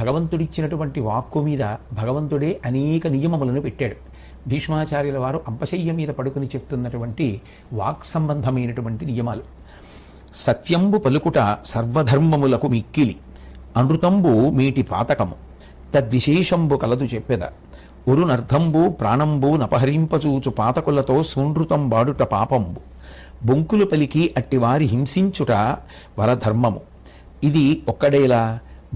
భగవంతుడిచ్చినటువంటి వాక్కు మీద భగవంతుడే అనేక నియమములను పెట్టాడు. భీష్మాచార్యుల వారు అంపశయ్య మీద పడుకుని చెప్తున్నటువంటి వాక్ సంబంధమైనటువంటి నియమాలు. సత్యంబు పలుకుట సర్వధర్మములకు మిక్కిలి, అనృతంబు మీటి పాతకము, తద్విశేషంబు కలదు చెప్పెద, ఉరునర్థంబు ప్రాణంబు నపహరింపచూచు పాతకులతో సూనృతం బాడుట పాపంబు, బొంకులు పలికి అట్టివారి హింసించుట వరధర్మము. ఇది ఒక్కడేలా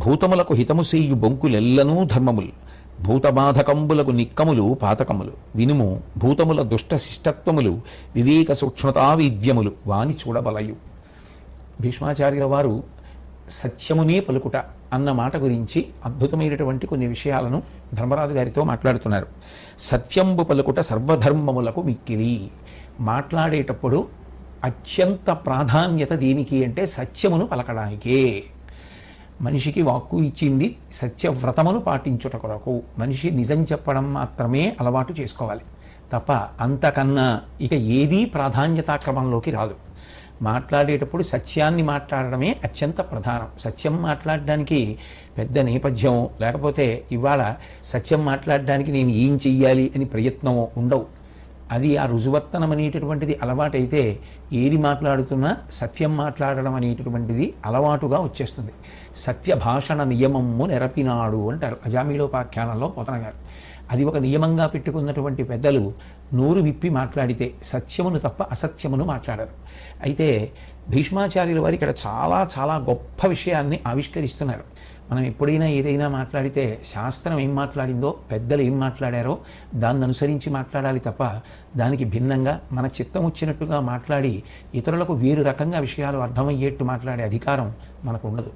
భూతములకు హితము సేయు బొంకులెల్లనూ ధర్మములు, భూతబాధకంబులకు నిక్కములు పాతకములు. వినుము భూతముల దుష్ట శిష్టత్వములు, వివేక సూక్ష్మతా విద్యములు వాని చూడబలయు. భీష్మాచార్యుల వారు సత్యమునే పలుకుట అన్న మాట గురించి అద్భుతమైనటువంటి కొన్ని విషయాలను ధర్మరాజు గారితో మాట్లాడుతున్నారు. సత్యంబు పలుకుట సర్వధర్మములకు మిక్కిలి. మాట్లాడేటప్పుడు అత్యంత ప్రాధాన్యత దేనికి అంటే సత్యమును పలకడానికే. మనిషికి వాక్కు ఇచ్చింది సత్యవ్రతమును పాటించుట కొరకు. మనిషి నిజం చెప్పడం మాత్రమే అలవాటు చేసుకోవాలి తప్ప అంతకన్నా ఇక ఏదీ ప్రాధాన్యతాక్రమంలోకి రాదు. మాట్లాడేటప్పుడు సత్యాన్ని మాట్లాడడమే అత్యంత ప్రధానం. సత్యం మాట్లాడడానికి పెద్ద నేపథ్యం లేకపోతే ఇవాళ సత్యం మాట్లాడడానికి నేను ఏం చెయ్యాలి అని ప్రయత్నమో ఉండవు. అది ఆ రుజువర్తనం అనేటటువంటిది అలవాటైతే ఏది మాట్లాడుతున్నా సత్యం మాట్లాడడం అనేటటువంటిది అలవాటుగా వచ్చేస్తుంది. సత్య భాషణ నియమము నెరపినాడు అంటారు అజామీలోపాఖ్యానంలో పోతన గారు. అది ఒక నియమంగా పెట్టుకున్నటువంటి పెద్దలు నోరు విప్పి మాట్లాడితే సత్యమును తప్ప అసత్యమును మాట్లాడరు. అయితే భీష్మాచార్యుల వారు ఇక్కడ చాలా చాలా గొప్ప విషయాన్ని ఆవిష్కరిస్తున్నారు. మనం ఎప్పుడైనా ఏదైనా మాట్లాడితే శాస్త్రం ఏం మాట్లాడిందో పెద్దలు ఏం మాట్లాడారో దాన్ని అనుసరించి మాట్లాడాలి తప్ప దానికి భిన్నంగా మన చిత్తం వచ్చినట్టుగా మాట్లాడి ఇతరులకు వేరు రకంగా విషయాలు అర్థమయ్యేట్టు మాట్లాడే అధికారం మనకు ఉండదు.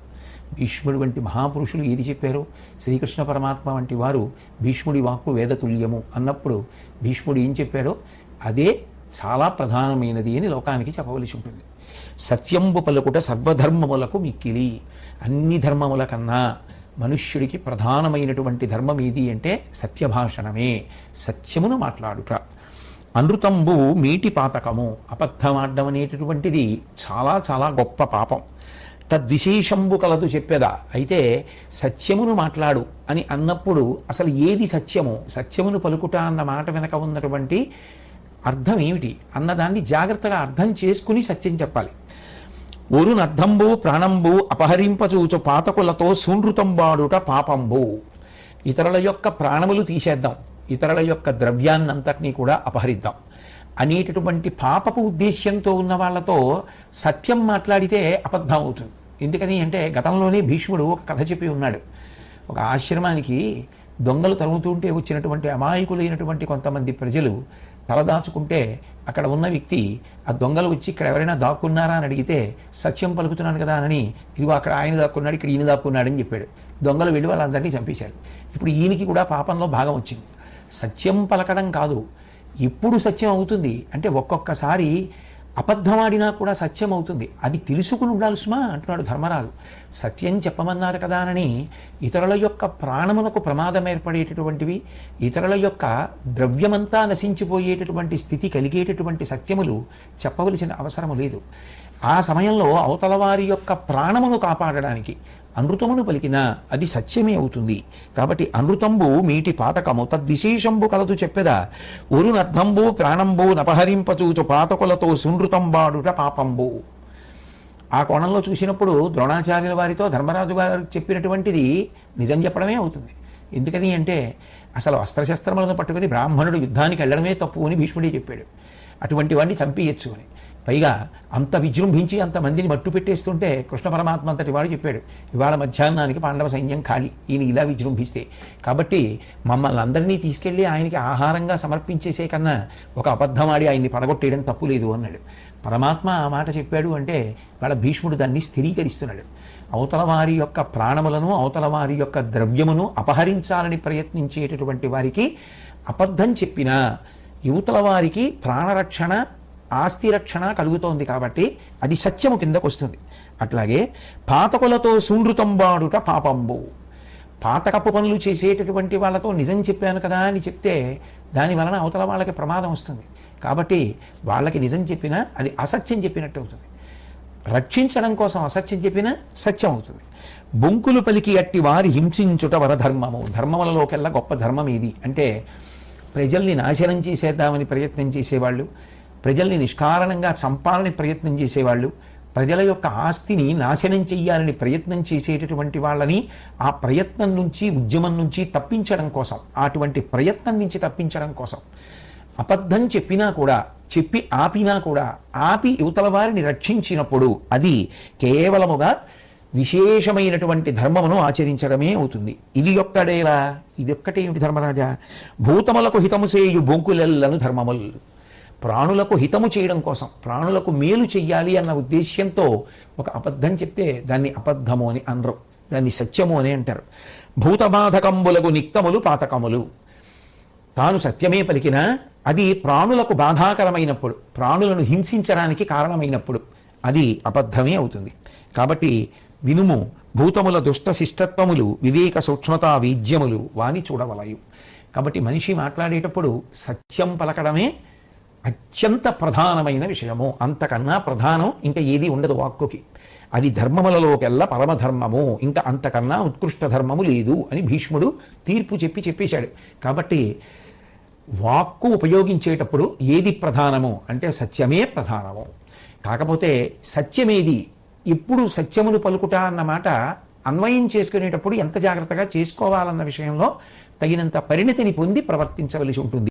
భీష్ముడి వంటి మహాపురుషులు ఏది చెప్పారో, శ్రీకృష్ణ పరమాత్మ వంటి వారు భీష్ముడి వాక్కు వేదతుల్యము అన్నప్పుడు భీష్ముడు ఏం చెప్పాడో అదే చాలా ప్రధానమైనది అని లోకానికి చెప్పవలసి ఉంటుంది. సత్యంబు పలుకుట సర్వధర్మములకు మిక్కిలి. అన్ని ధర్మముల కన్నా మనుష్యుడికి ప్రధానమైనటువంటి ధర్మం ఏది అంటే సత్యభాషణమే, సత్యమును మాట్లాడుట. అనృతంబు మీటి పాతకము. అబద్ధమాడడం అనేటటువంటిది చాలా చాలా గొప్ప పాపం. తద్విశేషంబు కలదు చెప్పేదా. అయితే సత్యమును మాట్లాడు అని అన్నప్పుడు అసలు ఏది సత్యము, సత్యమును పలుకుట అన్న మాట వెనక ఉన్నటువంటి అర్థం ఏమిటి అన్నదాన్ని జాగ్రత్తగా అర్థం చేసుకుని సత్యం చెప్పాలి. ఒరునర్థంబు ప్రాణంబు అపహరింపచూచు పాతకులతో సూనృతంబాడుట పాపంబు. ఇతరుల యొక్క ప్రాణములు తీసేద్దాం, ఇతరుల యొక్క ద్రవ్యాన్నంతటినీ కూడా అపహరిద్దాం అనేటటువంటి పాపపు ఉద్దేశ్యంతో ఉన్న వాళ్ళతో సత్యం మాట్లాడితే అబద్ధం అవుతుంది. ఎందుకని అంటే గతంలోనే భీష్ముడు ఒక కథ చెప్పి ఉన్నాడు. ఒక ఆశ్రమానికి దొంగలు తరుగుతుంటే వచ్చినటువంటి అమాయకులైనటువంటి కొంతమంది ప్రజలు తలదాచుకుంటే అక్కడ ఉన్న వ్యక్తి ఆ దొంగలు వచ్చి ఇక్కడ ఎవరైనా దాక్కున్నారా అని అడిగితే సత్యం పలుకుతున్నాను కదా అని, ఇదిగో అక్కడ ఆయన దాక్కున్నాడు ఇక్కడ ఈయన దాక్కున్నాడని చెప్పాడు. దొంగలు వెళ్ళి వాళ్ళందరినీ చంపేశారు. ఇప్పుడు ఈయనకి కూడా పాపంలో భాగం వచ్చింది. సత్యం పలకడం కాదు, ఎప్పుడు సత్యం అవుతుంది అంటే ఒక్కొక్కసారి అబద్ధమాడినా కూడా సత్యం అవుతుంది. అది తెలుసుకుని ఉండాలి సుమా అంటున్నాడు ధర్మరాజు. సత్యం చెప్పమన్నారు కదా అని ఇతరుల యొక్క ప్రాణమునకు ప్రమాదం ఏర్పడేటటువంటివి, ఇతరుల యొక్క ద్రవ్యమంతా నశించిపోయేటటువంటి స్థితి కలిగేటటువంటి సత్యములు చెప్పవలసిన అవసరము లేదు. ఆ సమయంలో అవతల వారి యొక్క ప్రాణమును కాపాడడానికి అనృతమును పలికినా అది సత్యమే అవుతుంది. కాబట్టి అనృతంబు మీటి పాతకము తద్విశేషంబు కలదు చెప్పెదా, ఒరునర్థంబు ప్రాణంబు నపహరింపచూచు పాతకులతో సునృతంబాడుట పాపంబు. ఆ కోణంలో చూసినప్పుడు ద్రోణాచార్యుల వారితో ధర్మరాజు గారు చెప్పినటువంటిది నిజం చెప్పడమే అవుతుంది. ఎందుకని అంటే అసలు అస్త్రశస్త్రములను పట్టుకుని బ్రాహ్మణుడు యుద్ధానికి వెళ్ళడమే తప్పు అని భీష్ముడే చెప్పాడు. అటువంటి వాడిని చంపియచ్చు అని. పైగా అంత విజృంభించి అంతమందిని మట్టు పెట్టేస్తుంటే కృష్ణ పరమాత్మ అంతటి వాడు చెప్పాడు, ఇవాళ మధ్యాహ్నానికి పాండవ సైన్యం ఖాళీ, ఈయన ఇలా విజృంభిస్తే. కాబట్టి మమ్మల్ని అందరినీ తీసుకెళ్ళి ఆయనకి ఆహారంగా సమర్పించేసే కన్నా ఒక అబద్ధమాడి ఆయన్ని పడగొట్టేయడం తప్పు లేదు అన్నాడు. పరమాత్మ ఆ మాట చెప్పాడు అంటే వాళ్ళ భీష్ముడు దాన్ని స్థిరీకరిస్తున్నాడు. అవతల వారి యొక్క ప్రాణములను అవతల వారి యొక్క ద్రవ్యమును అపహరించాలని ప్రయత్నించేటటువంటి వారికి అబద్ధం చెప్పినా యువతల వారికి ప్రాణరక్షణ ఆస్తి రక్షణ కలుగుతోంది కాబట్టి అది సత్యము కిందకు వస్తుంది. అట్లాగే పాతకులతో సూనృతంబాడుట పాపంబు. పాతకప్పు పనులు చేసేటటువంటి వాళ్ళతో నిజం చెప్పాను కదా అని చెప్తే దాని వలన అవతల వాళ్ళకి ప్రమాదం వస్తుంది. కాబట్టి వాళ్ళకి నిజం చెప్పినా అది అసత్యం చెప్పినట్టు అవుతుంది. రక్షించడం కోసం అసత్యం చెప్పినా సత్యం అవుతుంది. బొంకులు పలికి అట్టి వారి హింసించుట వరధర్మము. ధర్మములలోకెల్లా గొప్ప ధర్మం ఇది. అంటే ప్రజల్ని నాశనం చేసేద్దామని ప్రయత్నం చేసేవాళ్ళు, ప్రజల్ని నిష్కారణంగా చంపాలని ప్రయత్నం చేసేవాళ్ళు, ప్రజల యొక్క ఆస్తిని నాశనం చెయ్యాలని ప్రయత్నం చేసేటటువంటి వాళ్ళని ఆ ప్రయత్నం నుంచి, ఉద్యమం నుంచి తప్పించడం కోసం, అటువంటి ప్రయత్నం నుంచి తప్పించడం కోసం అబద్ధం చెప్పినా కూడా, చెప్పి ఆపినా కూడా, ఆపి యువతల వారిని రక్షించినప్పుడు అది కేవలముగా విశేషమైనటువంటి ధర్మమును ఆచరించడమే అవుతుంది. ఇది ఒక్కడేలా, ఇది ఒక్కటేమిటి ధర్మరాజా? భూతములకు హితము చేయు బొంకులెల్లను ధర్మముల్. ప్రాణులకు హితము చేయడం కోసం, ప్రాణులకు మేలు చెయ్యాలి అన్న ఉద్దేశ్యంతో ఒక అబద్ధం చెప్తే దాన్ని అబద్ధము అని అనరు, దాన్ని సత్యము అని అంటారు. భూతబాధకంబులకు నిక్తములు పాతకములు. తాను సత్యమే పలికినా అది ప్రాణులకు బాధాకరమైనప్పుడు, ప్రాణులను హింసించడానికి కారణమైనప్పుడు అది అబద్ధమే అవుతుంది. కాబట్టి వినుము, భూతముల దుష్ట శిష్టత్వములు వివేక సూక్ష్మతా వీజ్యములు వాని చూడవలయు. కాబట్టి మనిషి మాట్లాడేటప్పుడు సత్యం పలకడమే అత్యంత ప్రధానమైన విషయము. అంతకన్నా ప్రధానం ఇంకా ఏది ఉండదు వాక్కుకి. అది ధర్మములలోకెల్లా పరమధర్మము, ఇంకా అంతకన్నా ఉత్కృష్ట ధర్మము లేదు అని భీష్ముడు తీర్పు చెప్పేశాడు. కాబట్టి వాక్కు ఉపయోగించేటప్పుడు ఏది ప్రధానము అంటే సత్యమే ప్రధానము. కాకపోతే సత్యమేది, ఎప్పుడు సత్యమును పలుకుట అన్నమాట అన్వయం చేసుకునేటప్పుడు ఎంత జాగ్రత్తగా చేసుకోవాలన్న విషయంలో తగినంత పరిణతిని పొంది ప్రవర్తించవలసి ఉంటుంది.